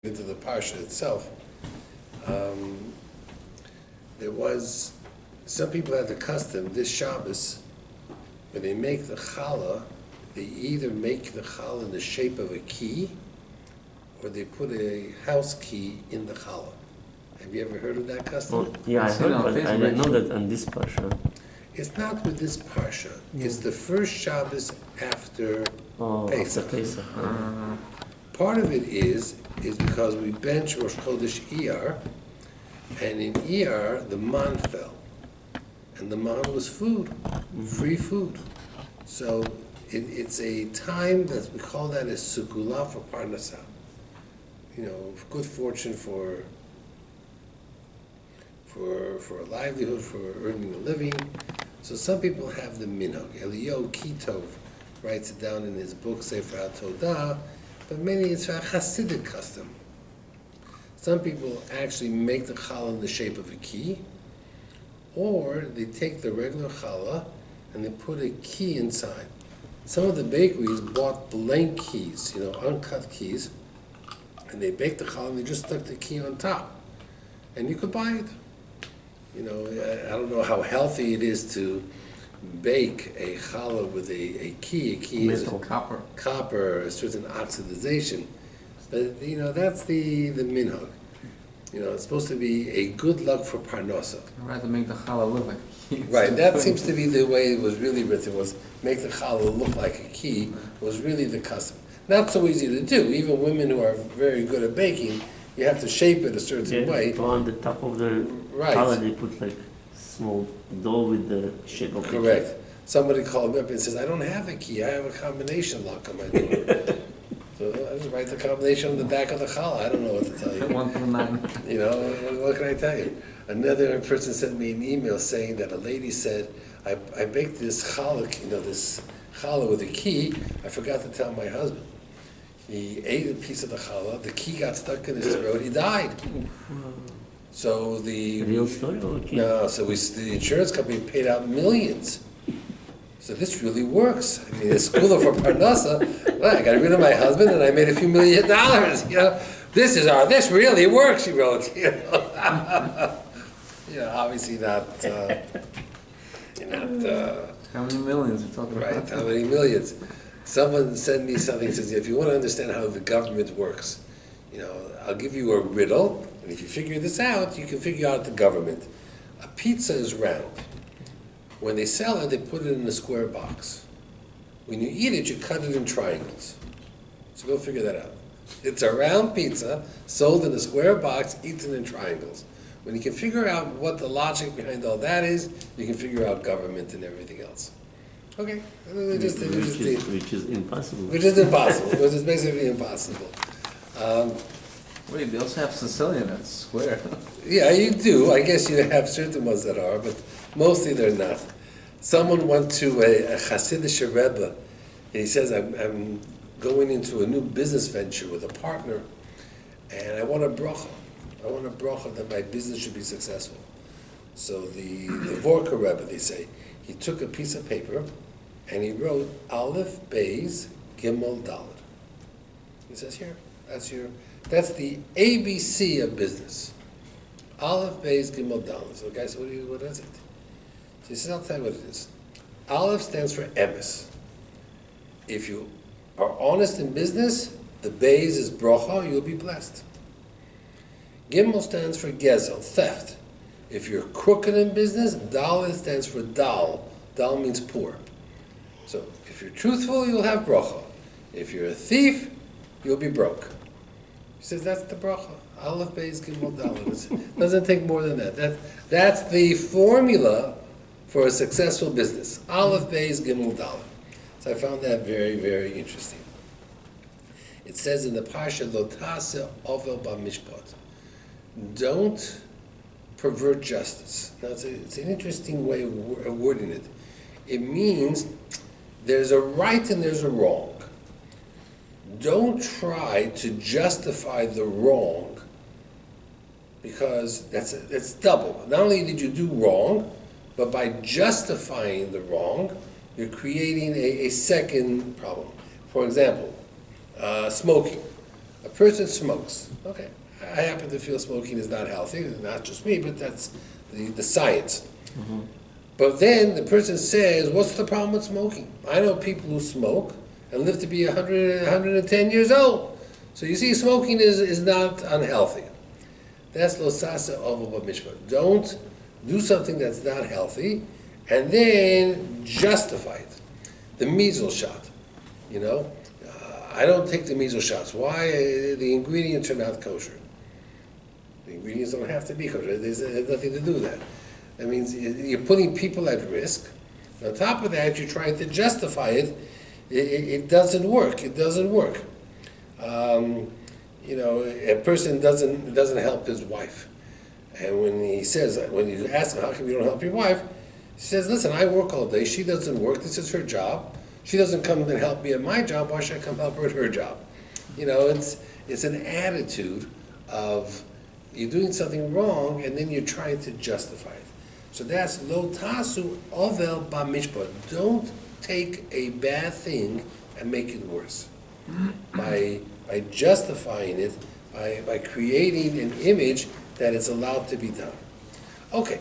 into the parsha itself, there was, some people had the custom, this Shabbos, when they make the challah, they either make the challah in the shape of a key, or they put a house key in the challah. Have you ever heard of that custom? Well, yeah, I heard, but I didn't know that on this parsha. It's not with this parsha. It's the first Shabbos after Pesach. After Pesach. Part of it is because we bench Rosh Chodesh Iyar, and in Iyar the man fell, and the man was food, free food. So it's a time that we call that a sugula for parnasah. You know, good fortune for a livelihood, for earning a living. So some people have the minhag. Eliyahu Kitov writes it down in his book Sefer HaTodah, but many it's a Hasidic custom. Some people actually make the challah in the shape of a key, or they take the regular challah and they put a key inside. Some of the bakeries bought blank keys, uncut keys, and they baked the challah and they just stuck the key on top. And you could buy it. I don't know how healthy it is to bake a challah with a key. A key Metal. is copper, a certain oxidization. But that's the minhag. It's supposed to be a good luck for parnasa. I'd rather make the challah look like a key. Right, that seems to be the way it was really written, was make the challah look like a key, was really the custom. Not so easy to do. Even women who are very good at baking, you have to shape it a certain way. On the top of the challah, they put like small dough with the shape of Correct. the key. Somebody called me up and says, I don't have a key, I have a combination lock on my door. So I just write the combination on the back of the challah. I don't know what to tell you. 1 through 9. What can I tell you? Another person sent me an email saying that a lady said, I baked this challah, this challah with a key. I forgot to tell my husband. He ate a piece of the challah, the key got stuck in his throat, he died. So Real story or key? No, so the insurance company paid out millions. So this really works. I mean, it's school for parnasa. Well, I got rid of my husband and I made a few $1 million. This really works, she wrote. Obviously not. How many millions are you talking about? Right, how many millions? Someone sent me something, says, if you want to understand how the government works, I'll give you a riddle, and if you figure this out, you can figure out the government. A pizza is round. When they sell it, they put it in a square box. When you eat it, you cut it in triangles. So go figure that out. It's a round pizza, sold in a square box, eaten in triangles. When you can figure out what the logic behind all that is, you can figure out government and everything else. Okay, Which is impossible. Which is impossible. Which is basically impossible. Wait, they also have Sicilian that's square. Yeah, you do. I guess you have certain ones that are, but mostly they're not. Someone went to a Hasidic Rebbe, and he says, I'm going into a new business venture with a partner, and I want a bracha. I want a bracha that my business should be successful. So the Vorka Rebbe, they say, he took a piece of paper and he wrote Aleph, Beis, Gimel, Dalet. He says, here, that's the ABC of business. Aleph, Beis, Gimel, Dalet. So the guy said, what is it? So he says, I'll tell you what it is. Aleph stands for emes. If you are honest in business, the Beis is bracha, you'll be blessed. Gimel stands for gezel, theft. If you're crooked in business, Dalet stands for dal. Dal means poor. So if you're truthful, you'll have bracha. If you're a thief, you'll be broke. He says that's the bracha. Aleph, Beis, Gimel, Dalet. It doesn't take more than that. That's the formula for a successful business. Aleph, Beis, Gimel, Dalet. So I found that very, very interesting. It says in the Parsha, Lo taseh ovel b'mishpat. Don't pervert justice. Now it's an interesting way of wording it. It means there's a right and there's a wrong. Don't try to justify the wrong, because that's double. Not only did you do wrong, but by justifying the wrong, you're creating a second problem. For example, smoking. A person smokes. Okay, I happen to feel smoking is not healthy, not just me, but that's the science. But then the person says, what's the problem with smoking? I know people who smoke and live to be 100, 110 years old. So you see, smoking is not unhealthy. That's lo sasa ovo b'mishpat. Don't do something that's not healthy and then justify it. The measles shot, I don't take the measles shots. Why? The ingredients are not kosher. The ingredients don't have to be kosher. There's nothing to do with that. That means you're putting people at risk. On top of that, you're trying to justify it. It doesn't work. It doesn't work. A person doesn't help his wife. And when you ask him, how come you don't help your wife? He says, listen, I work all day. She doesn't work. This is her job. She doesn't come and help me at my job. Why should I come help her at her job? It's an attitude of you're doing something wrong and then you're trying to justify it. So that's lo tasu ovel b'mishpat. Don't take a bad thing and make it worse. By justifying it, by creating an image that it's allowed to be done. Okay.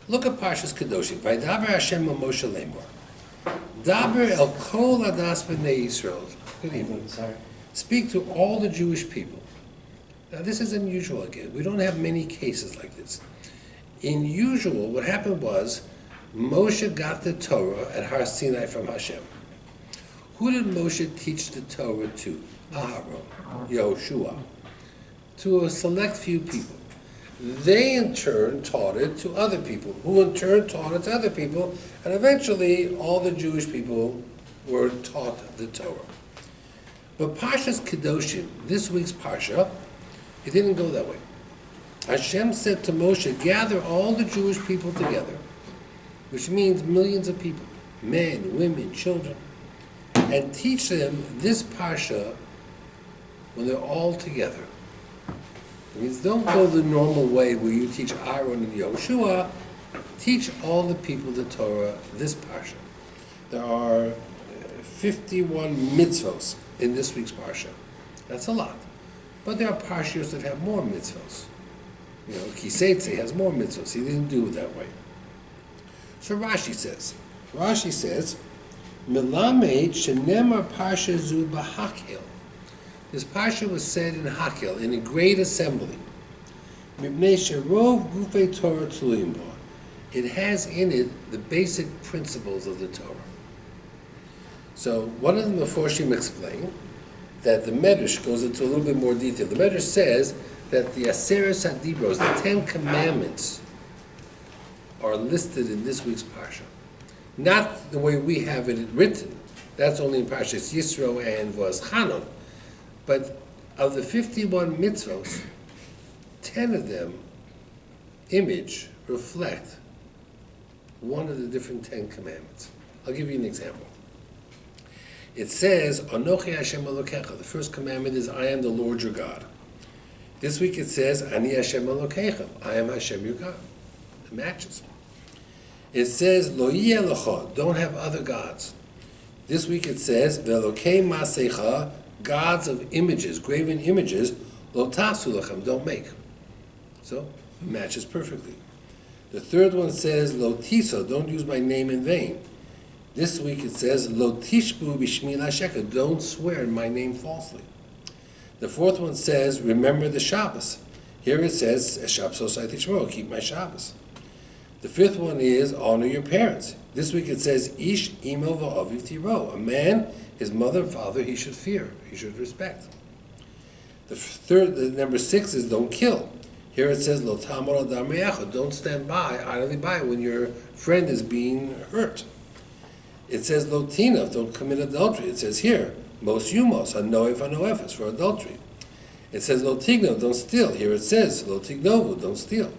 Look at Parshas Kedoshim. Vaydaber Hashem Moshe Lemor. Daber el kol adas b'nei Yisrael. Good evening. Sorry. Speak to all the Jewish people. Now this is unusual again. We don't have many cases like this. In usual, what happened was Moshe got the Torah at Har Sinai from Hashem. Who did Moshe teach the Torah to? Aharon, Yehoshua, to a select few people. They in turn taught it to other people, who in turn taught it to other people, and eventually all the Jewish people were taught the Torah. But Parshas Kedoshim, this week's Parsha, it didn't go that way. Hashem said to Moshe, gather all the Jewish people together, which means millions of people, men, women, children, and teach them this Parsha when they're all together. It means don't go the normal way where you teach Aaron and Yehoshua. Teach all the people the Torah, this Parsha. There are 51 mitzvos in this week's Parsha. That's a lot. But there are Parshas that have more mitzvos. Kiseitze has more mitzvos. He didn't do it that way. So Rashi says, Melamed shenemar Parsha zu b'Hakhel. This Parsha was said in Hakhel, in a great assembly. Mipnei sherov gufei Torah tluim bo. It has in it the basic principles of the Torah. So one of the Meforshim explain that the Medrash goes into a little bit more detail. The Medrash says that the Aseret Hadibros, the 10 Commandments, are listed in this week's Parsha. Not the way we have it written. That's only in Parshas Yisro and V'Chanon. But of the 51 mitzvos, 10 of them reflect one of the different 10 commandments. I'll give you an example. It says, Anochi Hashem Elokecha. The first commandment is, I am the Lord your God. This week it says, Ani Hashem Elokecha. I am Hashem your God. It matches. It says, Lo yeh lecha. Don't have other gods. This week it says, Ve'elokei masecha. Gods of images, graven images, lo tasu lechem, don't make. So, it matches perfectly. The third one says, lo tiso, don't use my name in vain. This week it says, lo tishbu b'shmi lasheka, don't swear in my name falsely. The fourth one says, remember the Shabbos. Here it says, Shabbos tishmor, keep my Shabbos. The fifth one is, honor your parents. This week it says, ish imo v'aviv tiro, a man, his mother and father, he should fear, he should respect. The number 6 is don't kill. Here it says, Lo tamar adam re'echa, don't stand by, idly by, when your friend is being hurt. It says, Lo tinav, don't commit adultery. It says here, Mos yumos, hanoev hanoefes, for adultery. It says, Lo tignav, don't steal. Here it says, Lo tignovu, don't steal.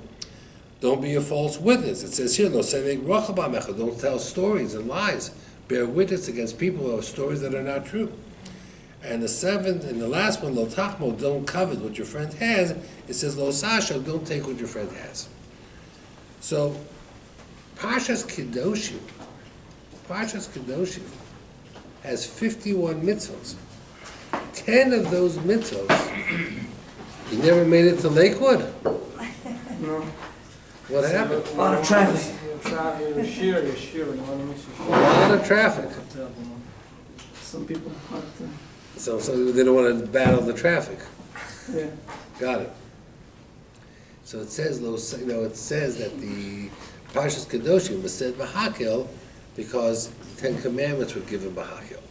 Don't be a false witness. It says here, Lo sevek rocha b'amecha, don't tell stories and lies. Bear witness against people of stories that are not true. And the seventh and the last one, lo tachmo, don't covet what your friend has. It says lo sasha, don't take what your friend has. So, Parshas Kedoshim has 51 mitzvos. 10 of those mitzvos, you never made it to Lakewood? No. What happened? A lot of traffic. A lot of traffic. Some people want to. So they don't want to battle the traffic. Yeah. Got it. So it says, it says that the Parshas Kedoshim was said B'Hakel because the Ten Commandments were given B'Hakel.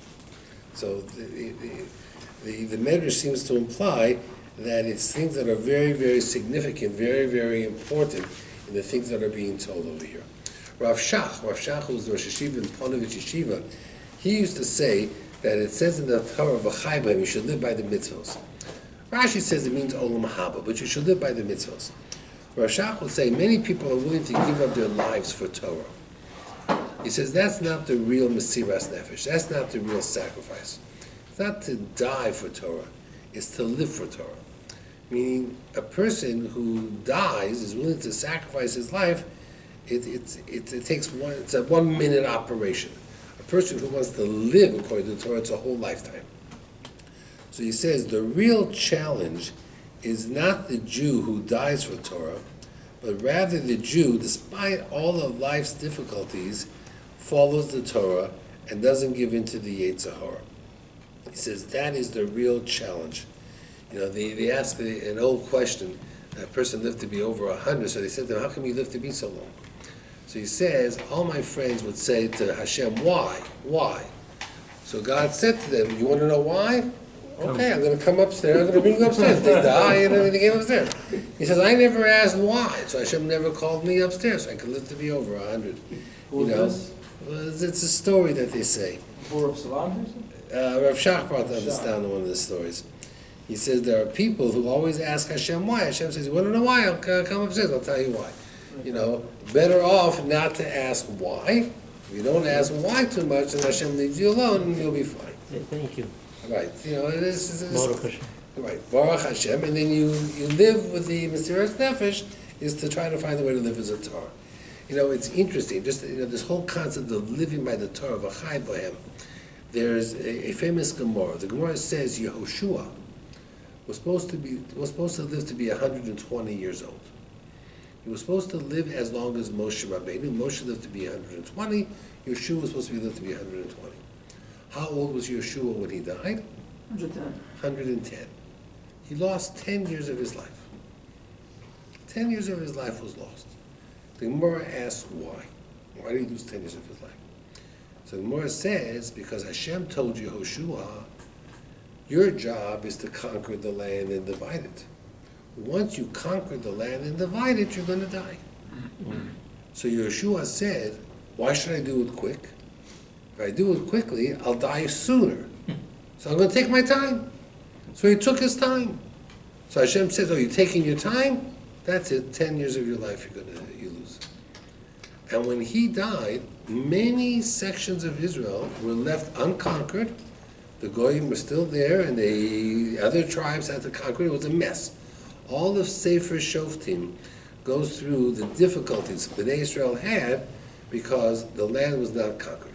So the Medrash seems to imply that it's things that are very, very significant, very, very important in the things that are being told over here. Rav Shach, who was the Rosh Yeshiva in Ponevezh Yeshiva, he used to say that it says in the Torah, V'chai b'hem, you should live by the mitzvos. Rashi says it means Olam Haba, but you should live by the mitzvos. Rav Shach would say many people are willing to give up their lives for Torah. He says that's not the real Mesiras Nefesh, that's not the real sacrifice. It's not to die for Torah, it's to live for Torah. Meaning a person who dies, is willing to sacrifice his life, it takes it's a 1 minute operation. A person who wants to live according to the Torah, it's a whole lifetime. So he says the real challenge is not the Jew who dies for Torah, but rather the Jew, despite all of life's difficulties, follows the Torah and doesn't give in to the Yetzer Hara. He says that is the real challenge. They ask an old question. A person lived to be over 100, so they said to him, how come you live to be so long? So he says, all my friends would say to Hashem, why? Why? So God said to them, you want to know why? Okay, I'm going to come upstairs, I'm going to bring you upstairs. They die and everything came upstairs. He says, I never asked why, so Hashem never called me upstairs, so I could live to be over 100. It's a story that they say. Rav Shach brought this down in one of the stories. He says there are people who always ask Hashem why. Hashem says, you want to know why? I'll come upstairs, I'll tell you why. Better off not to ask why. If you don't ask why too much, then Hashem leaves you alone and you'll be fine. Yeah, thank you. Right, this is Baruch Hashem. Right, Baruch Hashem, and then you live with the Mesiras Nefesh is to try to find a way to live as a Torah. It's interesting, just this whole concept of living by the Torah, V'chai b'hem. There's a famous Gemara. The Gemara says Yehoshua was supposed to live to be 120 years old. He was supposed to live as long as Moshe Rabbeinu. Moshe lived to be 120. Yeshua was supposed to live to be 120. How old was Yeshua when he died? 110. 110. He lost 10 years of his life. 10 years of his life was lost. The Gemara asks why. Why did he lose 10 years of his life? So the Gemara says, because Hashem told Yehoshua, your job is to conquer the land and divide it. Once you conquer the land and divide it, you're going to die. So Yeshua said, why should I do it quick? If I do it quickly, I'll die sooner. So I'm going to take my time. So he took his time. So Hashem says, you're taking your time? That's it, 10 years of your life you lose. And when he died, many sections of Israel were left unconquered. The Goyim were still there, and the other tribes had to conquer it. It was a mess. All of Sefer Shoftim goes through the difficulties Bnei Israel had because the land was not conquered.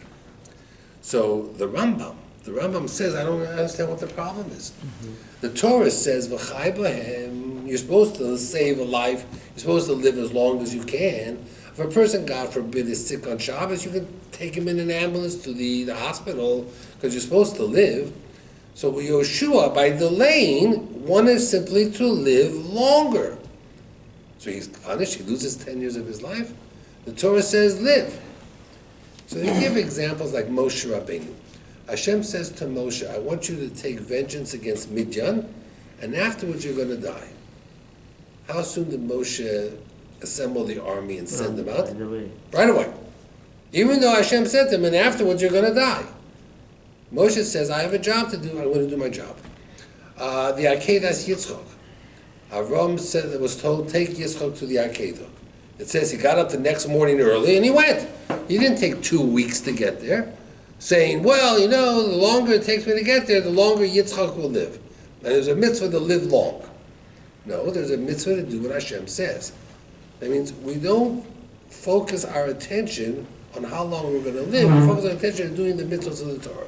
So the Rambam says, I don't understand what the problem is. Mm-hmm. The Torah says, V'chai b'hem, you're supposed to save a life, you're supposed to live as long as you can. If a person, God forbid, is sick on Shabbos, you can take him in an ambulance to the hospital because you're supposed to live. So Yoshua, by delaying, wanted simply to live longer. So he's punished, he loses 10 years of his life. The Torah says live. So they give examples like Moshe Rabbeinu. Hashem says to Moshe, I want you to take vengeance against Midian, and afterwards you're going to die. How soon did Moshe assemble the army and send them out? Right away. Even though Hashem said to him, and afterwards you're going to die. Moshe says, I have a job to do, I'm going to do my job. The Akedas Yitzchok. Avram was told, take Yitzchok to the Akedah. It says he got up the next morning early and he went. He didn't take 2 weeks to get there, saying, well, the longer it takes me to get there, the longer Yitzchak will live. And there's a mitzvah to live long. No, there's a mitzvah to do what Hashem says. That means we don't focus our attention on how long we're going to live. We focus our attention on doing the mitzvahs of the Torah.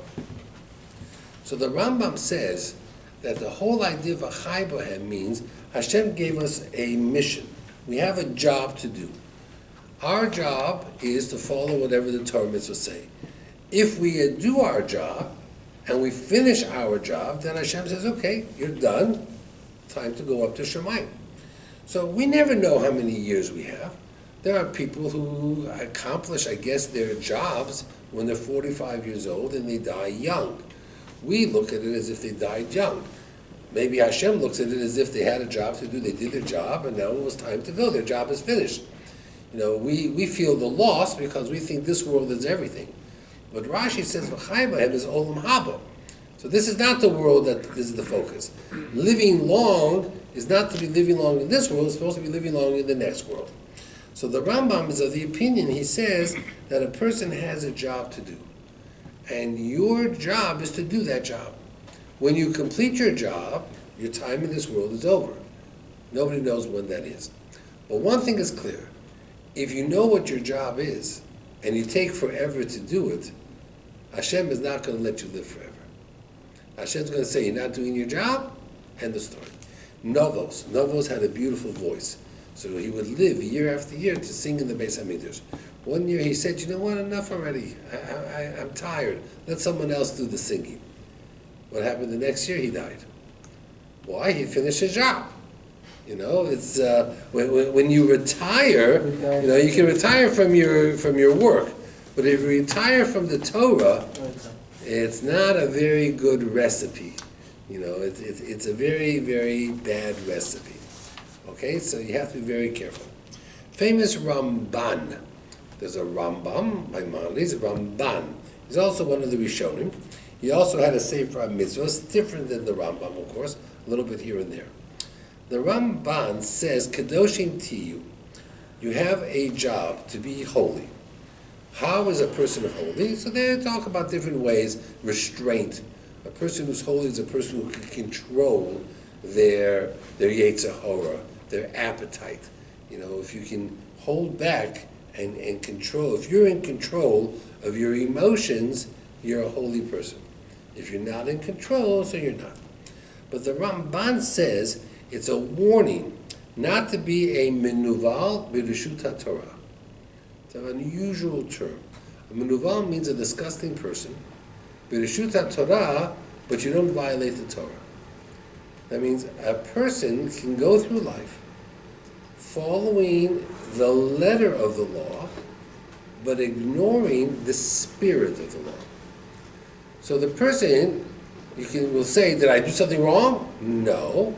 So the Rambam says that the whole idea of a chai bohem means Hashem gave us a mission. We have a job to do. Our job is to follow whatever the Torah mitzvahs say. If we do our job and we finish our job, then Hashem says, okay, you're done. Time to go up to Shemayim. So we never know how many years we have. There are people who accomplish, I guess, their jobs when they're 45 years old and they die young. We look at it as if they died young. Maybe Hashem looks at it as if they had a job to do, they did their job, and now it was time to go. Their job is finished. We feel the loss because we think this world is everything. But Rashi says, V'chai b'hem is olam haba. So this is not the world that this is the focus. Living long is not to be living long in this world, it's supposed to be living long in the next world. So the Rambam is of the opinion, he says, that a person has a job to do. And your job is to do that job. When you complete your job, your time in this world is over. Nobody knows when that is. But one thing is clear. If you know what your job is, and you take forever to do it, Hashem is not going to let you live forever. Hashem's going to say, you're not doing your job, end the story. Novos had a beautiful voice. So he would live year after year to sing in the Beis HaMikdash. One year he said, you know what, enough already. I'm tired. Let someone else do the singing. What happened the next year? He died. Why? He finished his job. It's when you retire, you can retire from your work. But if you retire from the Torah, it's not a very good recipe. It's a very, very bad recipe. Okay, so you have to be very careful. Famous Ramban. There's a Rambam, Maimonides, a Ramban. He's also one of the Rishonim. He also had a Sefer Mitzvahs, different than the Rambam, of course, a little bit here and there. The Ramban says, Kadoshim Tiyu, you have a job to be holy. How is a person holy? So they talk about different ways. Restraint. A person who's holy is a person who can control their Yetzer Hara, their appetite. If you can hold back and control, if you're in control of your emotions, you're a holy person. If you're not in control, so you're not. But the Ramban says it's a warning not to be a menuval b'reshut HaTorah. It's an unusual term. A menuval means a disgusting person. B'reshut HaTorah, but you don't violate the Torah. That means a person can go through life following the letter of the law, but ignoring the spirit of the law. So the person, will say, did I do something wrong? No,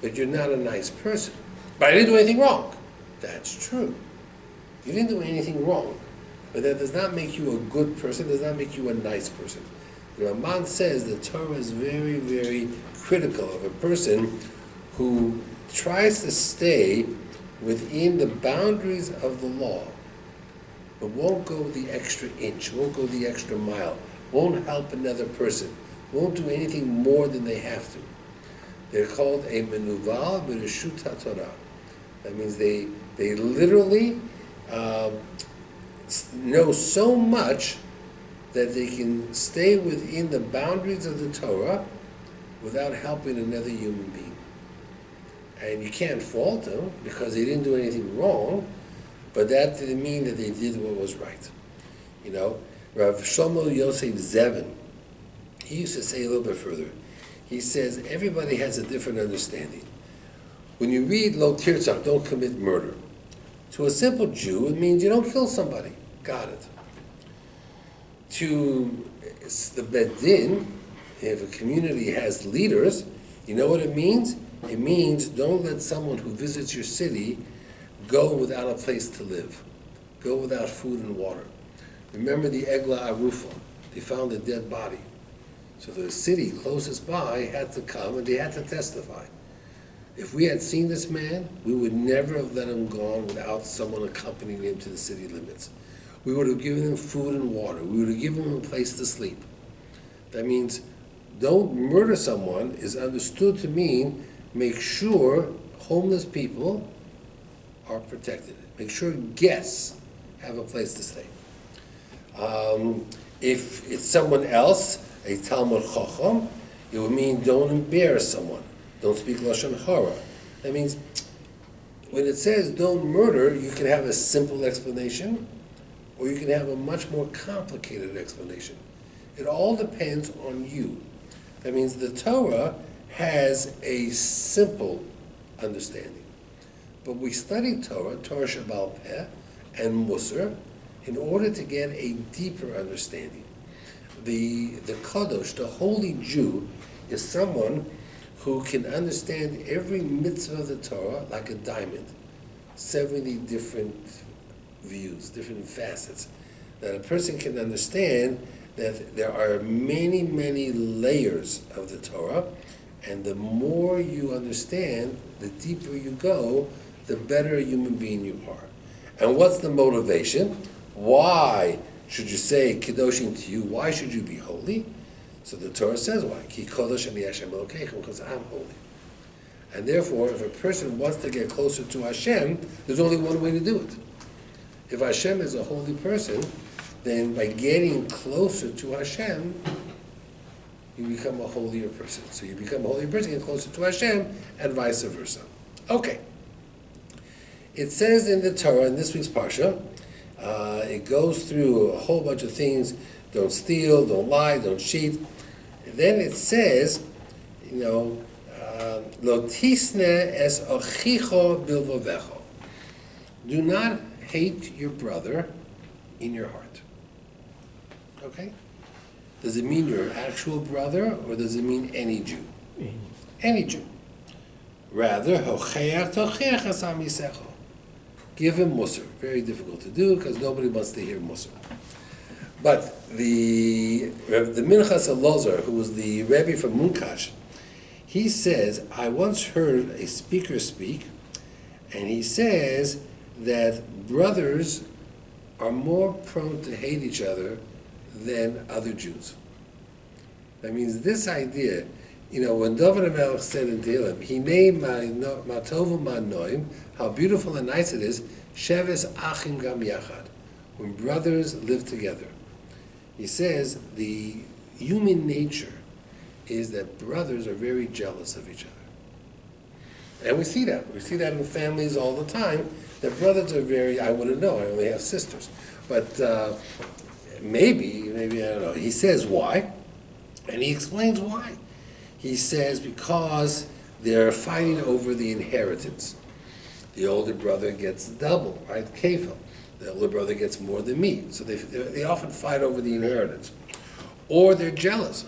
but you're not a nice person. But I didn't do anything wrong. That's true. You didn't do anything wrong, but that does not make you a good person, does not make you a nice person. The Ramban says the Torah is very, very critical of a person who tries to stay within the boundaries of the law, but won't go the extra inch, won't go the extra mile, won't help another person, won't do anything more than they have to. They're called a menuval b'reshut HaTorah. That means they literally know so much that they can stay within the boundaries of the Torah without helping another human being. And you can't fault them because they didn't do anything wrong, but that didn't mean that they did what was right. Rav Shlomo Yosef Zevin, he used to say a little bit further. He says everybody has a different understanding. When you read Lo Tirtzach, don't commit murder, to a simple Jew, it means you don't kill somebody. Got it. To the Beit Din, if a community has leaders, you know what it means? It means don't let someone who visits your city go without a place to live, go without food and water. Remember the Egla Arufa, they found a dead body. So the city closest by had to come and they had to testify. If we had seen this man, we would never have let him go on without someone accompanying him to the city limits. We would have given him food and water. We would have given him a place to sleep. That means don't murder someone is understood to mean make sure homeless people are protected. Make sure guests have a place to stay. If it's someone else, a Talmud Chacham, It would mean don't embarrass someone. Don't speak Lashon Hara. That means when it says don't murder, you can have a simple explanation, or you can have a much more complicated explanation. It all depends on you. That means the Torah has a simple understanding. But we study Torah Shebaal Peh, and Musar, in order to get a deeper understanding. The Kadosh, the holy Jew, is someone who can understand every mitzvah of the Torah like a diamond, 70 different views, different facets, that a person can understand that there are many, many layers of the Torah, and the more you understand, the deeper you go, the better human being you are. And what's the motivation? Why should you say Kedoshim to you? Why should you be holy? So the Torah says why. Ki Kodesh ani Hashem Elokeichem, because I'm holy. And therefore, if a person wants to get closer to Hashem, there's only one way to do it. If Hashem is a holy person, then by getting closer to Hashem, you become a holier person. So you become a holier person, get closer to Hashem, and vice versa. Okay. It says in the Torah, in this week's Parsha, it goes through a whole bunch of things. Don't steal, don't lie, don't cheat. And then it says, Lo tisne es achicho bilvovecho. Do not hate your brother in your heart. Okay? Does it mean your actual brother, or does it mean any Jew? Any Jew. Rather, hocheach tocheach asam yisecho. Give him Musar. Very difficult to do because nobody wants to hear Musar. But the Minchas Elazar, who was the Rebbe from Munkash, he says, I once heard a speaker speak, and he says that brothers are more prone to hate each other than other Jews. That means this idea, when David HaMelech said in Tehillim, Hinei ma tovu ma noim, how beautiful and nice it is, Sheves achim gam yachad, when brothers live together. He says the human nature is that brothers are very jealous of each other. And we see that. We see that in families all the time, that brothers are very, I wouldn't know, I only have sisters. But maybe, I don't know. He says why, and he explains why. He says because they're fighting over the inheritance. The older brother gets double, right? Kefil. The older brother gets more than me. So they often fight over the inheritance. Or they're jealous.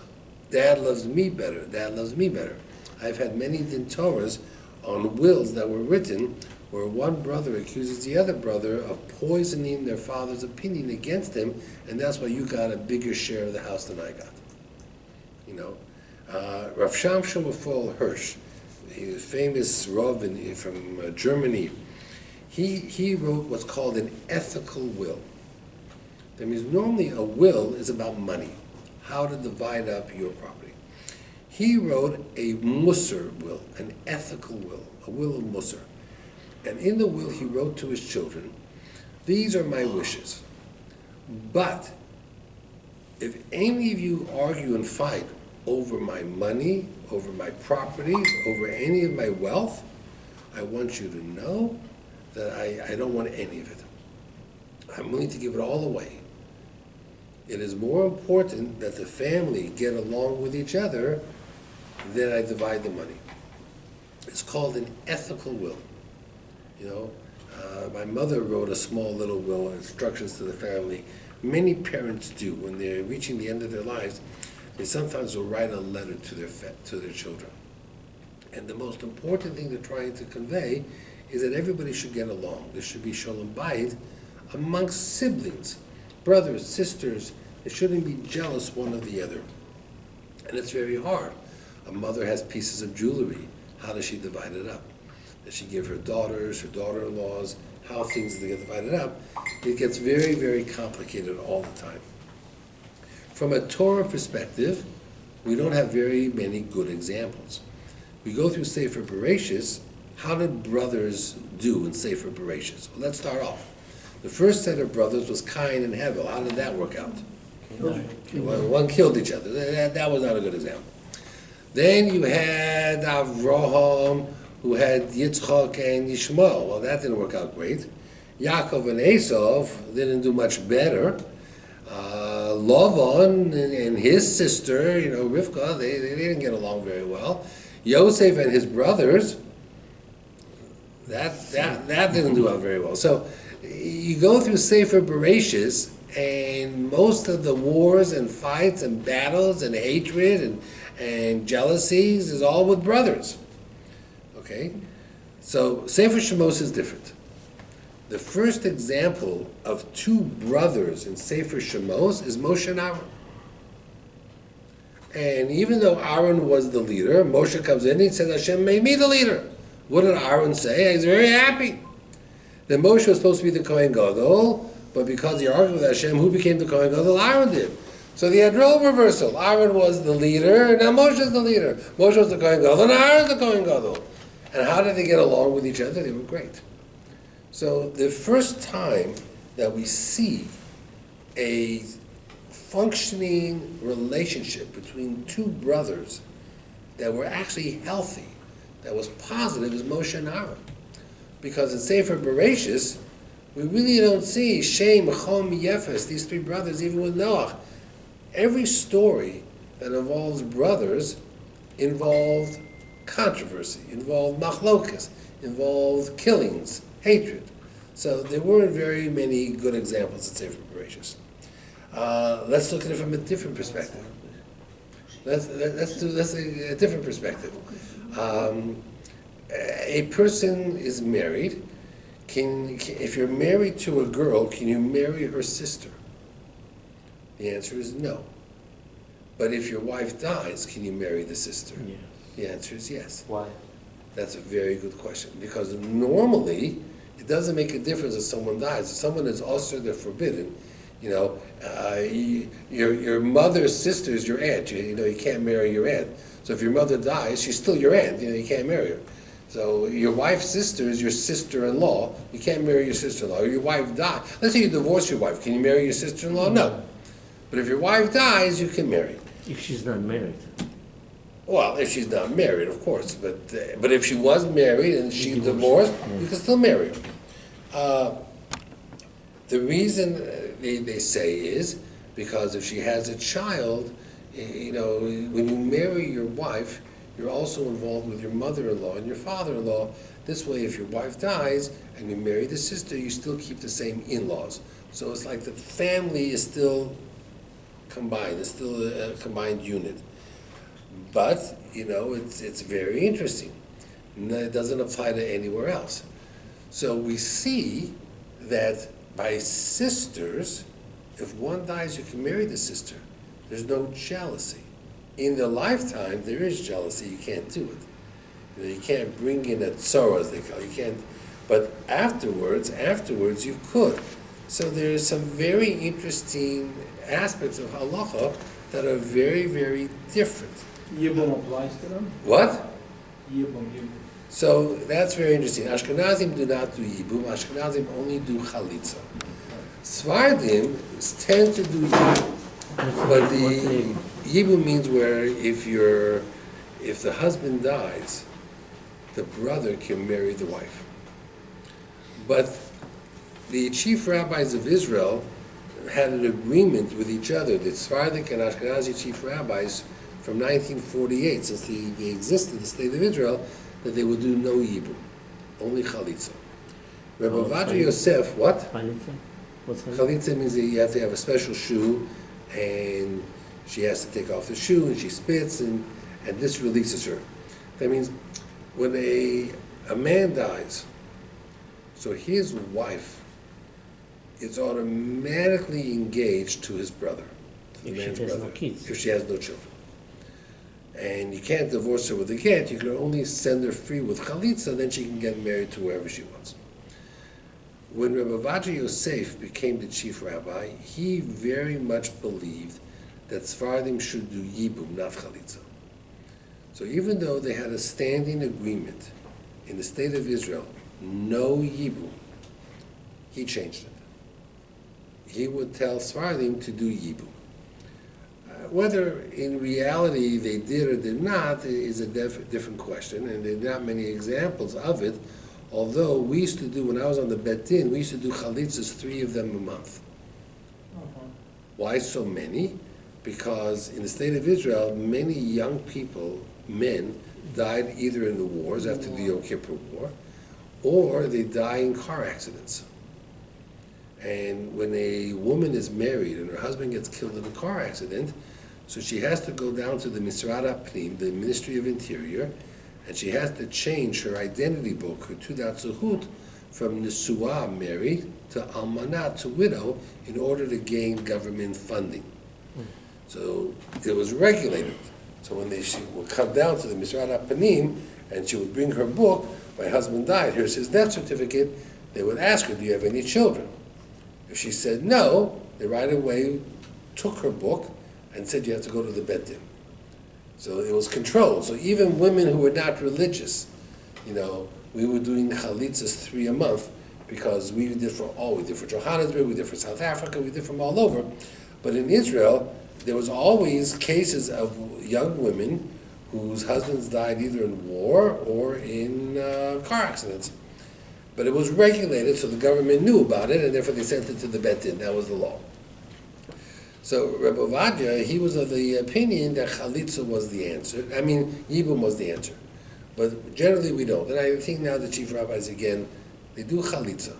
Dad loves me better. Dad loves me better. I've had many din Torahs on wills that were written where one brother accuses the other brother of poisoning their father's opinion against him, and that's why you got a bigger share of the house than I got. Rav Shamshon Raphael Hirsch, he was a famous Rav from Germany. He wrote what's called an ethical will. That means normally a will is about money, how to divide up your property. He wrote a Musar will, an ethical will, a will of Musar. And in the will he wrote to his children, these are my wishes. But if any of you argue and fight over my money, over my property, over any of my wealth, I want you to know that I don't want any of it. I'm willing to give it all away. It is more important that the family get along with each other than I divide the money. It's called an ethical will. My mother wrote a small little will, instructions to the family. Many parents do. When they're reaching the end of their lives, they sometimes will write a letter to their children. And the most important thing they're trying to convey is that everybody should get along. There should be shalom bayit amongst siblings, brothers, sisters. They shouldn't be jealous one of the other. And it's very hard. A mother has pieces of jewelry. How does she divide it up? Does she give her daughters, her daughter-in-laws, how things get divided up? It gets very, very complicated all the time. From a Torah perspective, we don't have very many good examples. We go through Sefer Bereshis. How did brothers do in Sefer Bereshis? Well, let's start off. The first set of brothers was Cain and Hevel. How did that work out? One killed each other. That was not a good example. Then you had Avraham, who had Yitzchak and Yishmael. Well, that didn't work out great. Yaakov and Esav didn't do much better. Lavan and his sister, Rivka, they didn't get along very well. Yosef and his brothers, that didn't do out very well. So you go through Sefer Bereshis, and most of the wars and fights and battles and hatred and jealousies is all with brothers. Okay? So Sefer Shemos is different. The first example of two brothers in Sefer Shemos is Moshe and Aaron. And even though Aaron was the leader, Moshe comes in and he says, Hashem made me the leader. What did Aaron say? He's very happy. Then Moshe was supposed to be the Kohen Gadol, but because he argued with Hashem, who became the Kohen Gadol? Aaron did. So they had role reversal. Aaron was the leader, and now Moshe is the leader. Moshe was the Kohen Gadol, and Aaron's the Kohen Gadol. And how did they get along with each other? They were great. So the first time that we see a functioning relationship between two brothers that were actually healthy, that was positive, is Moshe and Aaron. Because in Sefer Bereshis, we really don't see Shem, Chom, Yefes, these three brothers, even with Noach. Every story that involves brothers involved controversy, involved machlokas, involved killings, hatred. So there weren't very many good examples in Sefer Bereshis. Let's look at it from a different perspective. Let's do a different perspective. A person is married. If you're married to a girl, can you marry her sister? The answer is no. But if your wife dies, can you marry the sister? Yeah. The answer is yes. Why? That's a very good question. Because normally, it doesn't make a difference if someone dies. If someone is also they're forbidden, your mother's sister is your aunt. You can't marry your aunt. So if your mother dies, she's still your aunt. You can't marry her. So your wife's sister is your sister-in-law. You can't marry your sister-in-law. Or your wife died. Let's say you divorce your wife. Can you marry your sister-in-law? No. But if your wife dies, you can marry. If she's not married. Well, if she's not married, of course. But if she was married and she divorced, you can still marry her. The reason they say is because if she has a child, when you marry your wife, you're also involved with your mother-in-law and your father-in-law. This way, if your wife dies and you marry the sister, you still keep the same in-laws. So it's like the family is still combined. It's still a combined unit. But, it's very interesting. It doesn't apply to anywhere else. So we see that by sisters, if one dies, you can marry the sister. There's no jealousy. In their lifetime, there is jealousy. You can't do it. You can't bring in a tzara, as they call it. You can't. But afterwards, you could. So there's some very interesting aspects of halacha that are very, very different. Yibum applies to them? What? Yibum. So that's very interesting. Ashkenazim do not do yibum. Ashkenazim only do chalitza. Sfardim tend to do yibum. But the yibum means where if the husband dies, the brother can marry the wife. But the chief rabbis of Israel had an agreement with each other, the Sephardic and Ashkenazi chief rabbis, from 1948, since they existed, the state of Israel, that they would do no yibum, only chalitza. Rabbi Ovadia Yosef, what? Chalitza? What's chalitza? Chalitza means that you have to have a special shoe, and she has to take off the shoe, and she spits, and this releases her. That means when a man dies, so his wife is automatically engaged to his brother, to the man's brother, no kids. if she has no children. And you can't divorce her with a get, you can only send her free with chalitza, then she can get married to whoever she wants. When Rabbi Ovadia Yosef became the chief rabbi, he very much believed that Sfardim should do yibum, not chalitza. So even though they had a standing agreement in the state of Israel, no yibum, he changed it. He would tell Sfardim to do yibum. Whether in reality they did or did not is a different question, and there are not many examples of it. Although we used to do, when I was on the Bet Din, we used to do chalitzas, 3 of them a month. Why so many? Because in the state of Israel, many young people, men, died either in the wars after the Yom Kippur War, or they die in car accidents. And when a woman is married and her husband gets killed in a car accident, so she has to go down to the Misrad HaPnim, the Ministry of Interior, and she has to change her identity book, her Tudat Zuhut, from Nesuah, married, to Almanat, to widow, in order to gain government funding. So it was regulated. So when she would come down to the Misrad HaPnim, and she would bring her book, my husband died, here's his death certificate, they would ask her, do you have any children? If she said no, they right away took her book and said you have to go to the Bet Din. So it was controlled. So even women who were not religious, we were doing chalitzas 3 a month because we did for Johannesburg, we did for South Africa, we did from all over. But in Israel, there was always cases of young women whose husbands died either in war or in car accidents. But it was regulated, so the government knew about it, and therefore they sent it to the Bet Din. That was the law. So Rebbe Ovadia, he was of the opinion that chalitza was the answer. I mean, yibum was the answer. But generally we don't. And I think now the chief rabbis, again, they do chalitza.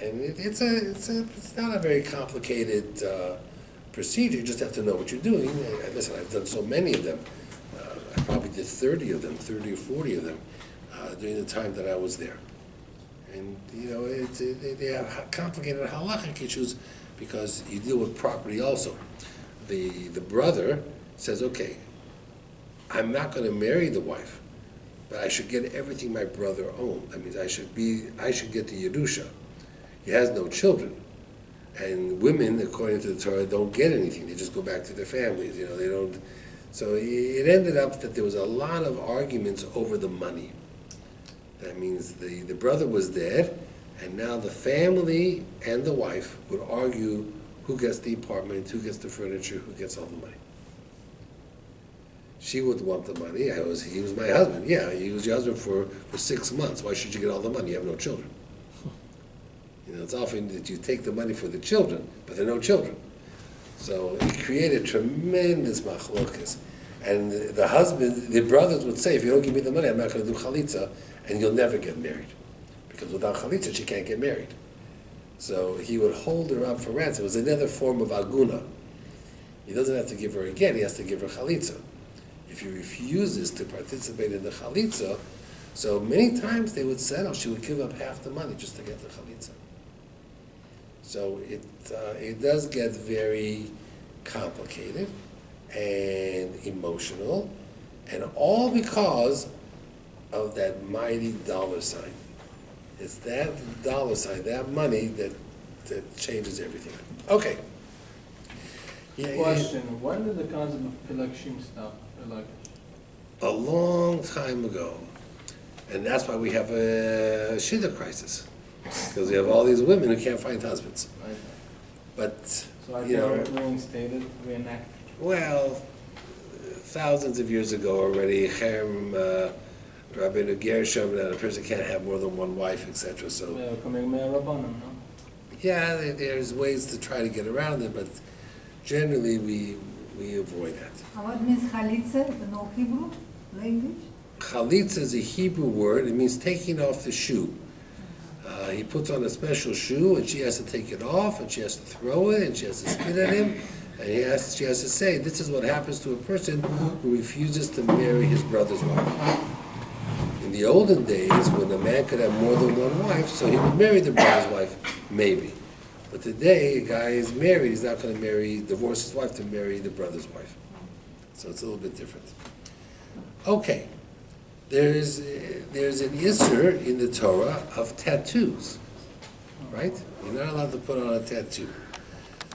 And it's not a very complicated procedure. You just have to know what you're doing. And listen, I've done so many of them. I probably did 30 or 40 of them during the time that I was there. And, they have complicated halachic issues because you deal with property also. The brother says, okay, I'm not going to marry the wife, but I should get everything my brother owned. That means I should get the Yerusha. He has no children. And women, according to the Torah, don't get anything. They just go back to their families. They don't. So it ended up that there was a lot of arguments over the money. That means the brother was dead, and now the family and the wife would argue who gets the apartment, who gets the furniture, who gets all the money. She would want the money. He was my husband. Yeah, he was your husband for 6 months. Why should you get all the money? You have no children. It's often that you take the money for the children, but there are no children. So it created tremendous machlokas. And the brothers would say, if you don't give me the money, I'm not going to do chalitza, and you'll never get married. Because without chalitza, she can't get married. So he would hold her up for ransom. It was another form of aguna. He doesn't have to give her again, he has to give her chalitza. If he refuses to participate in the chalitza, so many times they would settle, she would give up half the money just to get the chalitza. So it does get very complicated and emotional, and all because of that mighty dollar sign. It's that dollar sign, that money that changes everything. Okay. Question, when did the concept of pilakshim stop? A long time ago. And that's why we have a shidduch crisis. Because we have all these women who can't find husbands. Right. But, So are they reinstated, reenacted? Well, thousands of years ago already, R.Rabbi Gershom, that a person can't have more than one wife, etc. So, yeah, there's ways to try to get around it, but generally we avoid that. What means chalitza? No Hebrew language? Chalitza is a Hebrew word. It means taking off the shoe. He puts on a special shoe, and she has to take it off, and she has to throw it, and she has to spit at him, and she has to say, this is what happens to a person who refuses to marry his brother's wife. In the olden days, when a man could have more than one wife, so he would marry the brother's wife, maybe. But today, a guy is married, he's not going to divorce his wife to marry the brother's wife. So it's a little bit different. Okay. There's an issur in the Torah of tattoos, right? You're not allowed to put on a tattoo.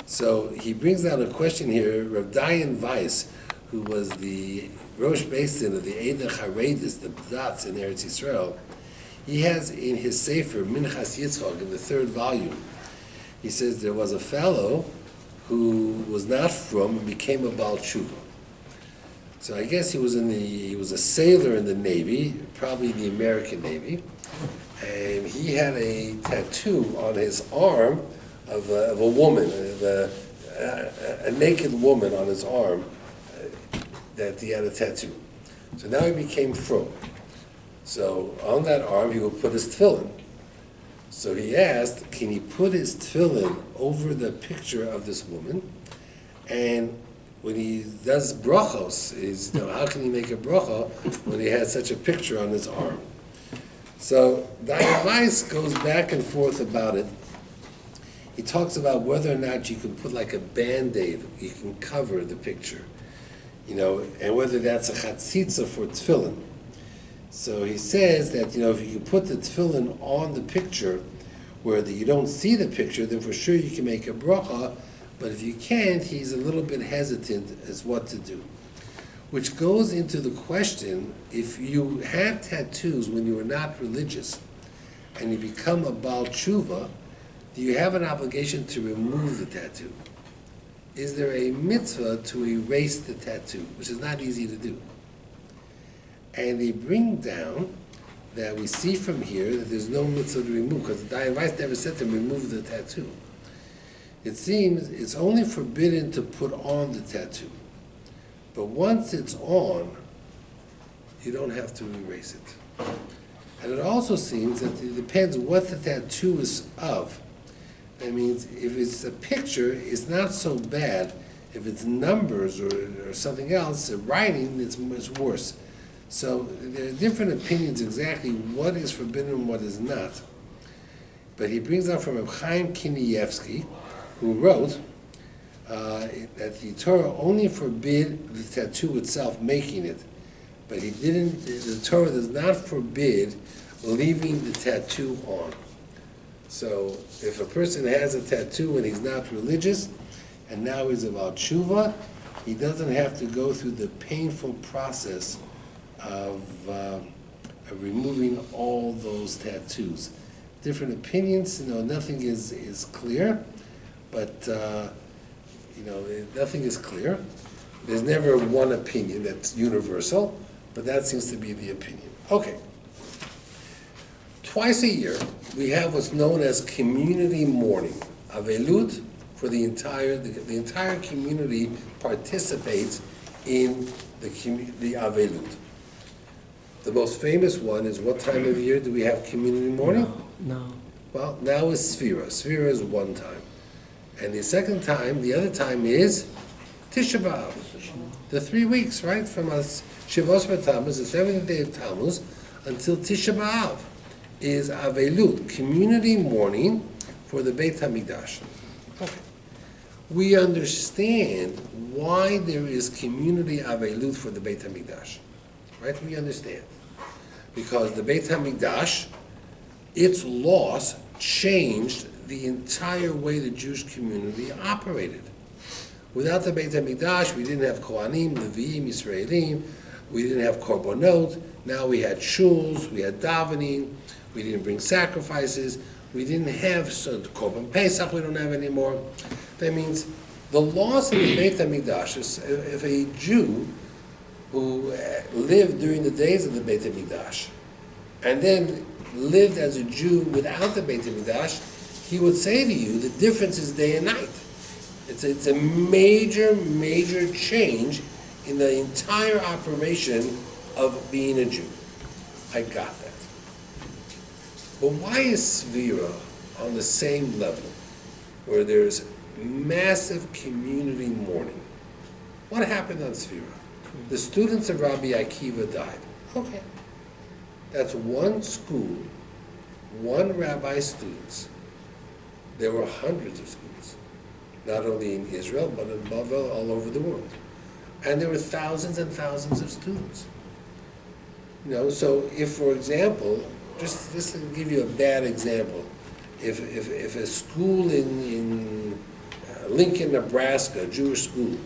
So he brings down a question here. Rav Dayan Weiss, who was the Rosh Basin of the Eida Charedis, the B'datz in Eretz Yisrael, he has in his Sefer Minchas Yitzchak in the 3rd volume, he says there was a fellow who was not from and became a Baal Tshuva. So I guess he was a sailor in the Navy, probably the American Navy, and he had a tattoo on his arm of a woman, a naked woman on his arm, that he had a tattoo. So now he became frum. So on that arm he would put his tefillin. So he asked, can he put his tefillin over the picture of this woman? And when he does brachos, how can he make a bracha when he has such a picture on his arm? So the advice goes back and forth about it. He talks about whether or not you can put like a Band-Aid, you can cover the picture, and whether that's a chatzitza for tefillin. So he says that, if you can put the tefillin on the picture where you don't see the picture, then for sure you can make a bracha, but if you can't, he's a little bit hesitant as what to do. Which goes into the question, if you had tattoos when you were not religious and you become a Baal Tshuva, do you have an obligation to remove the tattoo? Is there a mitzvah to erase the tattoo, which is not easy to do? And they bring down that we see from here that there's no mitzvah to remove, because the advice never said to remove the tattoo. It seems it's only forbidden to put on the tattoo. But once it's on, you don't have to erase it. And it also seems that it depends what the tattoo is of. That means if it's a picture, it's not so bad. If it's numbers or something else, writing, it's worse. So there are different opinions exactly what is forbidden and what is not. But he brings out from Ephraim Kinievsky, who wrote that the Torah only forbid the tattoo itself, making it, but the Torah does not forbid leaving the tattoo on. So if a person has a tattoo and he's not religious, and now he's about tshuva, he doesn't have to go through the painful process of removing all those tattoos. Different opinions, nothing is clear, but nothing is clear. There's never one opinion that's universal, but that seems to be the opinion. Okay. Twice a year, we have what's known as community mourning. Avelut, for the entire community participates in the Avelut. The most famous one is, what time of year do we have community mourning? No. Well, now is Sfira. Sfira is one time. And the other time is Tisha B'Av. The 3 weeks, right? From Shivos B'Tammuz, the 7th day of Tammuz, until Tisha B'Av is Avelut, community mourning for the Beit HaMikdash. Okay. We understand why there is community Avelut for the Beit HaMikdash. Right? We understand. Because the Beit HaMikdash, its loss changed the entire way the Jewish community operated. Without the Beit HaMikdash, we didn't have Kohanim, Leviim, Yisraelim, we didn't have Korbanot, now we had shuls, we had davening, we didn't bring sacrifices, we didn't have Korban Pesach, we don't have anymore. That means the loss of the Beit HaMikdash is, if a Jew who lived during the days of the Beit HaMikdash and then lived as a Jew without the Beit HaMikdash, he would say to you, the difference is day and night. It's a major, major change in the entire operation of being a Jew. I got that. But why is Svira on the same level where there's massive community mourning? What happened on Svira? The students of Rabbi Akiva died. Okay. That's one school, one rabbi's students. There were hundreds of schools, not only in Israel, but in Bavel, all over the world. And there were thousands and thousands of students. So if, for example, just to give you a bad example, if a school in Lincoln, Nebraska, a Jewish school,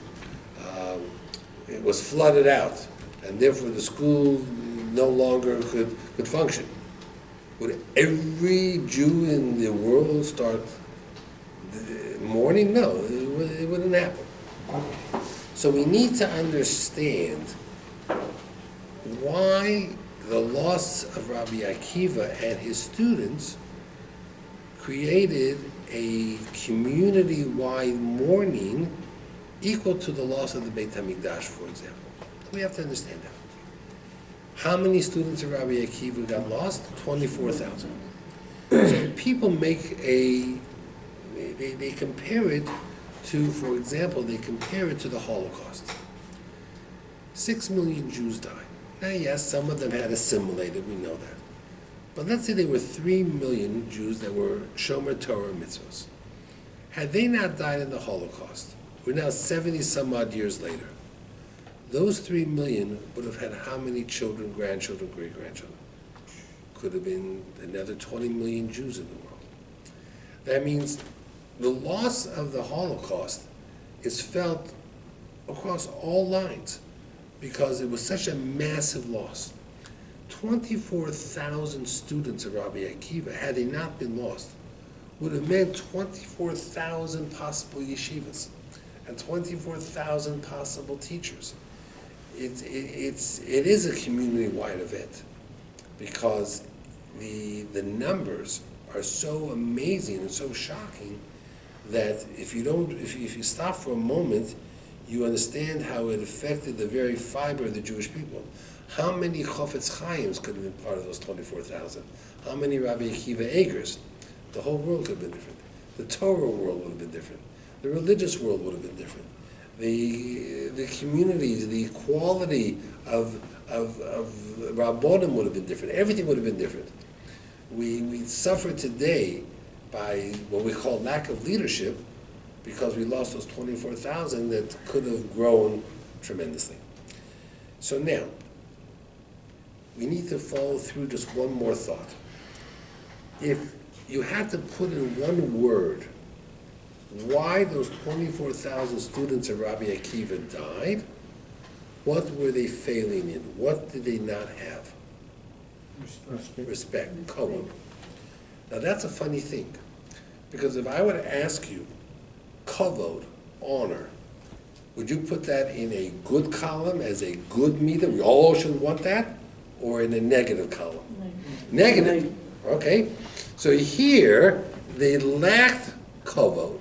it was flooded out, and therefore the school no longer could function, would every Jew in the world start mourning? No. It wouldn't happen. So we need to understand why the loss of Rabbi Akiva and his students created a community-wide mourning equal to the loss of the Beit HaMikdash, for example. We have to understand that. How many students of Rabbi Akiva got lost? 24,000. So people make they compare it to, for example, they compare it to the Holocaust. 6 million Jews died. Now, yes, some of them had assimilated, we know that. But let's say there were 3 million Jews that were Shomer Torah mitzvahs. Had they not died in the Holocaust, we're now 70 some odd years later, those 3 million would have had how many children, grandchildren, great-grandchildren? Could have been another 20 million Jews in the world. That means the loss of the Holocaust is felt across all lines because it was such a massive loss. 24,000 students of Rabbi Akiva, had they not been lost, would have meant 24,000 possible yeshivas and 24,000 possible teachers. It is a community-wide event because the numbers are so amazing and so shocking that if you stop for a moment, you understand how it affected the very fiber of the Jewish people. How many Chofetz Chaims could have been part of those 24,000? How many Rabbi Akiva Agers? The whole world could have been different. The Torah world would have been different. The religious world would have been different. The communities, the equality of Rabbonim would have been different. Everything would have been different. We suffer today by what we call lack of leadership because we lost those 24,000 that could have grown tremendously. So now, we need to follow through just one more thought. If you had to put in one word why those 24,000 students of Rabbi Akiva died, what were they failing in? What did they not have? Respect. Kavod. Now that's a funny thing, because if I were to ask you, kavod, honor, would you put that in a good column as a good meter? We all should want that, or in a negative column? Negative. Okay. So here they lacked kavod,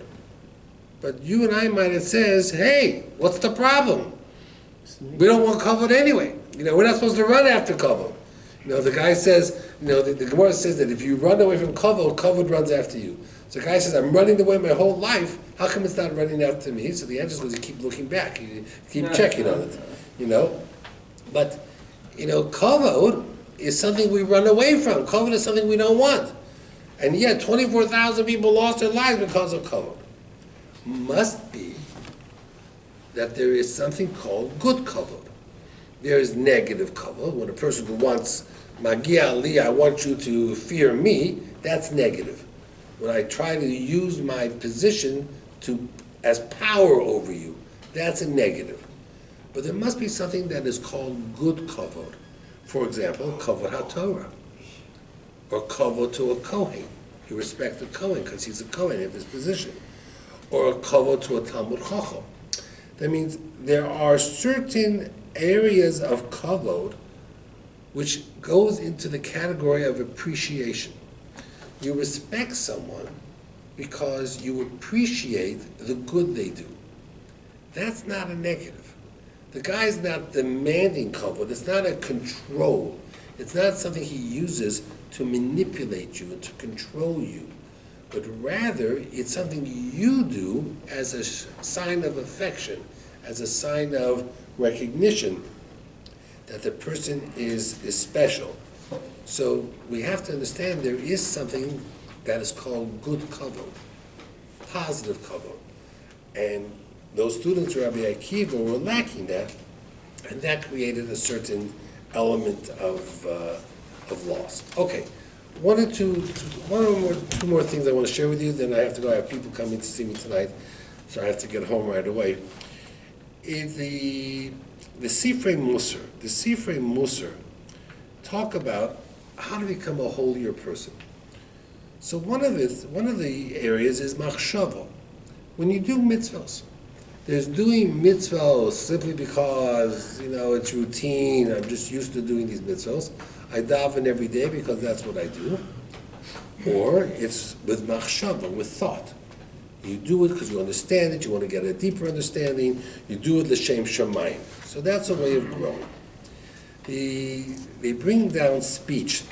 but you and I might have says, hey, what's the problem? We don't want kavod anyway. We're not supposed to run after kavod. The guy says, the Gemara says that if you run away from kavod, kavod runs after you. So the guy says, I'm running away my whole life. How come it's not running after me? So the answer is because you keep looking back. You keep checking on it, But, kavod is something we run away from. Kavod is something we don't want. And yet, 24,000 people lost their lives because of kavod. Must be that there is something called good kavod. There is negative kavod. When a person who wants magia li, I want you to fear me, that's negative. When I try to use my position as power over you, that's a negative. But there must be something that is called good kavod. For example, kavod HaTorah, or kavod to a Kohen. You respect the Kohen because he's a Kohen in his position. Or a kavod to a Talmud Chacham. That means there are certain areas of kavod which goes into the category of appreciation. You respect someone because you appreciate the good they do. That's not a negative. The guy's not demanding kavod. It's not a control. It's not something he uses to manipulate you and to control you. But rather, it's something you do as a sign of affection, as a sign of recognition that the person is special. So we have to understand there is something that is called good kavod, positive kavod. And those students of Rabbi Akiva were lacking that, and that created a certain element of loss. Okay. Two more things I want to share with you, then I have to go. I have people coming to see me tonight, so I have to get home right away. The Ephraim Musar talk about how to become a holier person. So one of the areas is machshava. when you do mitzvahs, there's doing mitzvahs simply because, it's routine, I'm just used to doing these mitzvahs. I daven every day because that's what I do. Or it's with machshava, with thought. You do it because you understand it, you want to get a deeper understanding, you do it l'shem shamayim. So that's a way of growing. They bring down speech.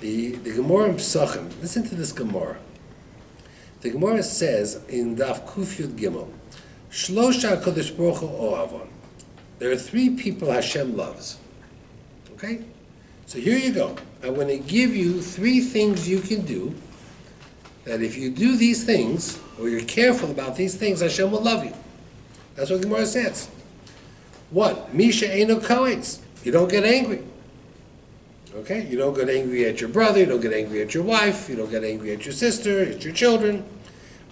The Gemara in Psachim, listen to this Gemara. The Gemara says in Daf Kuf Yud Gimel, Shlosha Kodesh Baruch Hu Ohavon. There are 3 people Hashem loves. Okay? So here you go. I'm going to give you 3 things you can do that if you do these things, or you're careful about these things, Hashem will love you. That's what the Gemara says. 1, Misha Eino Koetz. You don't get angry. Okay? You don't get angry at your brother, you don't get angry at your wife, you don't get angry at your sister, at your children.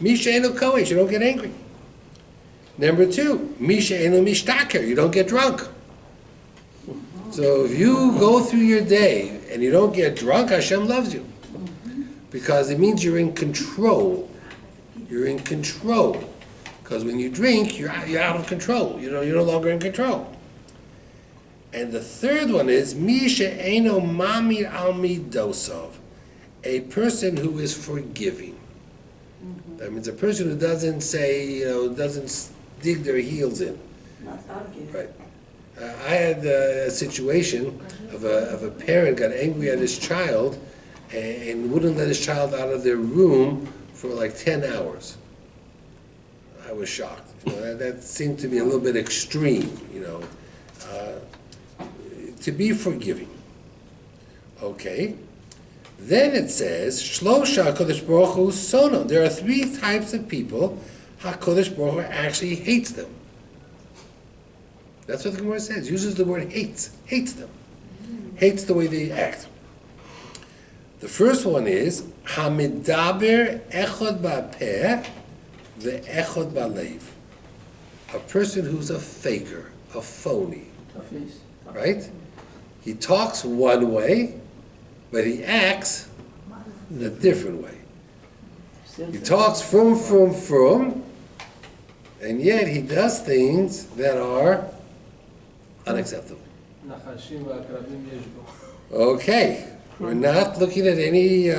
Misha Eino Koetz. You don't get angry. Number 2, Misha Eino Mishtaker. You don't get drunk. So if you go through your day and you don't get drunk, Hashem loves you. Because it means you're in control. You're in control. Because when you drink, you're out of control. You're no longer in control. And the third one is Misha Eino Mamir Al Midosov, a person who is forgiving. That means a person who doesn't say, doesn't dig their heels in. Not arguing. Right. I had a situation of a parent got angry at his child and wouldn't let his child out of their room for like 10 hours. I was shocked. That seemed to me a little bit extreme, to be forgiving. Okay. Then it says, Shlosha HaKadosh Baruch Hu Sono. There are 3 types of people HaKadosh Baruch Hu actually hates them. That's what the Gemara says. Uses the word hates them. Hates the way they act. The first one is Hamidaber Echod Ba'peh Ve'echod Ba'leiv. A person who's a faker, a phony. Right? He talks one way, but he acts in a different way. He talks from, and yet he does things that are unacceptable. Okay, we're not looking at any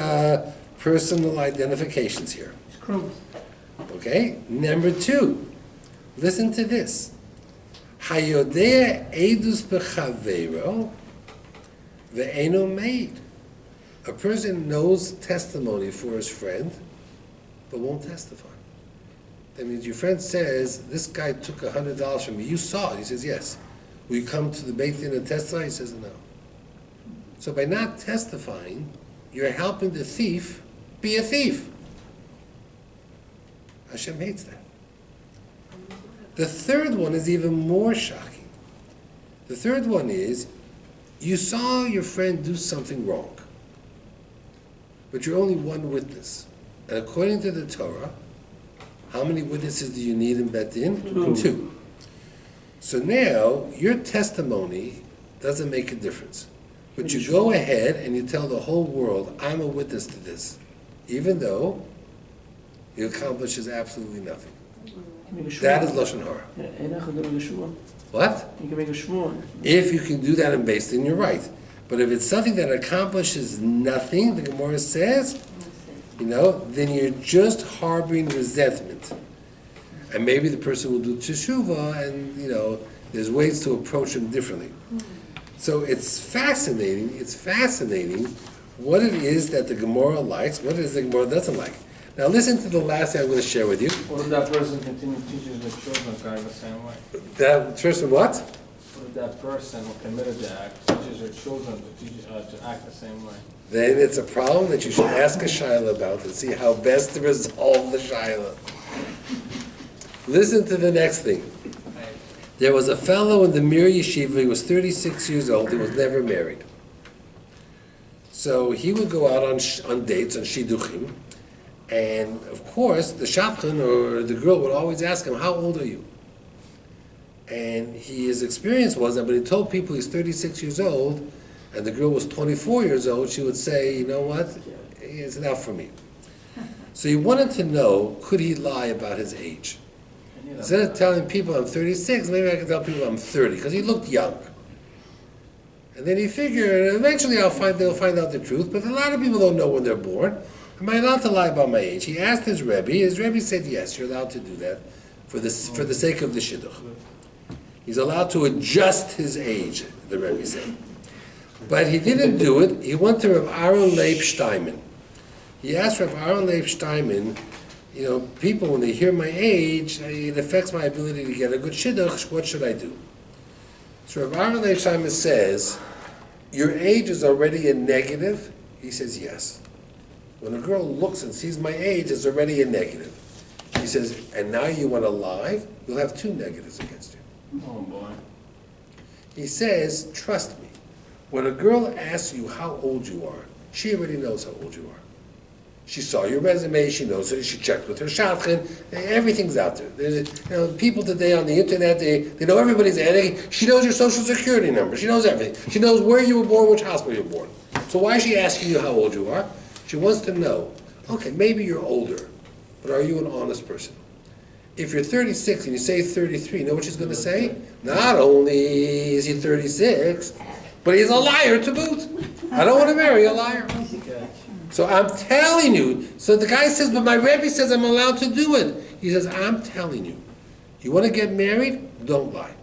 personal identifications here. Okay, number 2, listen to this. Hayodea edus bechavero ve'eno made. A person knows testimony for his friend, but won't testify. That means your friend says, this guy took $100 from me. You saw it. He says, yes. Will you come to the Beit Din and testify? He says, no. So by not testifying, you're helping the thief be a thief. Hashem hates that. The third one is even more shocking. The third one is, you saw your friend do something wrong, but you're only one witness. And according to the Torah, how many witnesses do you need in Beit Din? 2. So now, your testimony doesn't make a difference. But you go ahead and you tell the whole world, I'm a witness to this, even though it accomplishes absolutely nothing. That is Lashon Hara. What? You can make a shmur. If you can do that in Beit Din, you're right. But if it's something that accomplishes nothing, the Gemara says, then you're just harboring resentment. And maybe the person will do teshuvah, and there's ways to approach him differently. So it's fascinating what it is that the Gemara likes, what it is the Gemara doesn't like. Now listen to the last thing I'm going to share with you. What if that person continues teaching the children kind of the same way? That person what? What if that person who committed the act teaches her children to act the same way? Then it's a problem that you should ask a shaila about and see how best to resolve the shaila. Listen to the next thing. There was a fellow in the Mir Yeshiva, he was 36 years old, he was never married. So he would go out on dates, on shidduchim, and of course, the shapchan or the girl would always ask him, how old are you? And his experience was that when he told people he's 36 years old, and the girl was 24 years old, she would say, you know what, it's enough for me. So he wanted to know, could he lie about his age? Instead of telling people I'm 36, maybe I can tell people I'm 30, because he looked young. And then he figured, eventually they'll find out the truth, but a lot of people don't know when they're born. Am I allowed to lie about my age? He asked his Rebbe. His Rebbe said, yes, you're allowed to do that for the sake of the shidduch. He's allowed to adjust his age, the Rebbe said. But he didn't do it. He went to Rav Aaron Leib Steinman. He asked Rav Aaron Leib Steinman, people, when they hear my age, it affects my ability to get a good shidduch. What should I do? So Rav Aaron Leib Steinman says, your age is already a negative? He says, yes. When a girl looks and sees my age, it's already a negative. He says, and now you want to lie? You'll have 2 negatives against you. Oh, boy. He says, trust me. When a girl asks you how old you are, she already knows how old you are. She saw your resume, she knows it, she checked with her shadchan, everything's out there. There's, people today on the internet, they know everybody's age. She knows your social security number, she knows everything. She knows where you were born, which hospital you were born. So why is she asking you how old you are? She wants to know, okay, maybe you're older, but are you an honest person? If you're 36 and you say 33, you know what she's going to say? Not only is he 36, but he's a liar to boot. I don't want to marry a liar. So I'm telling you. So the guy says, but my Rebbe says I'm allowed to do it. He says, I'm telling you. You want to get married? Don't lie.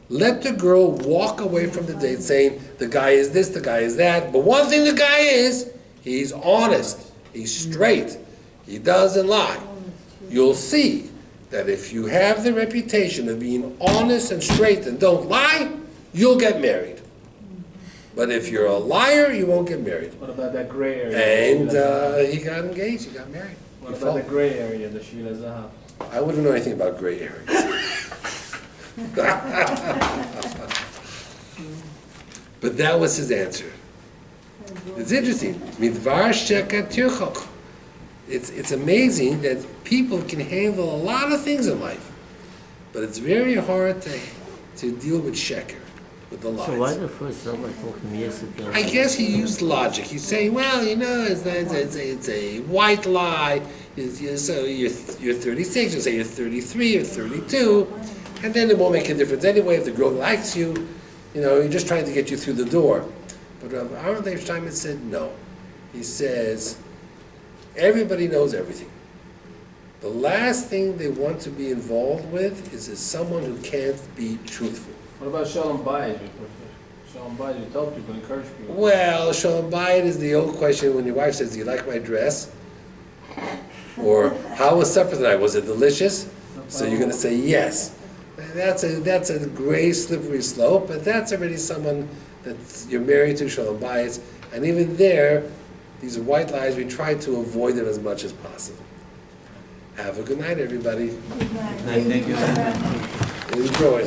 Let the girl walk away from the date saying, the guy is this, the guy is that. But one thing the guy is, he's honest. He's straight. He doesn't lie. You'll see that if you have the reputation of being honest and straight and don't lie, you'll get married. But if you're a liar, you won't get married. What about that gray area? And he got engaged, he got married. What about the gray area, the Shila Zahav? I wouldn't know anything about gray areas. But that was his answer. It's interesting. Midvar shekat tirchok. It's amazing that people can handle a lot of things in life, but it's very hard to deal with sheker, with the lies. So why the first rabbi told him yes again? I guess he used logic. He's saying, well, it's a white lie. So you're 36, you say you're 33 or 32, and then it won't make a difference anyway if the girl likes you. You're just trying to get you through the door. But R.Rabbi Steinman said no. He says, everybody knows everything. The last thing they want to be involved with is someone who can't be truthful. What about Shalom Bayit? Shalom Bayit, you tell people, encourage people. Well, Shalom Bayit is the old question when your wife says, do you like my dress? Or, how was supper tonight? Was it delicious? So you're going to say yes. That's a gray, slippery slope, but that's already someone that you're married to, Shalom Bayit. And even there, these white lies, we try to avoid them as much as possible. Have a good night, everybody. Good night. Thank you. Enjoy.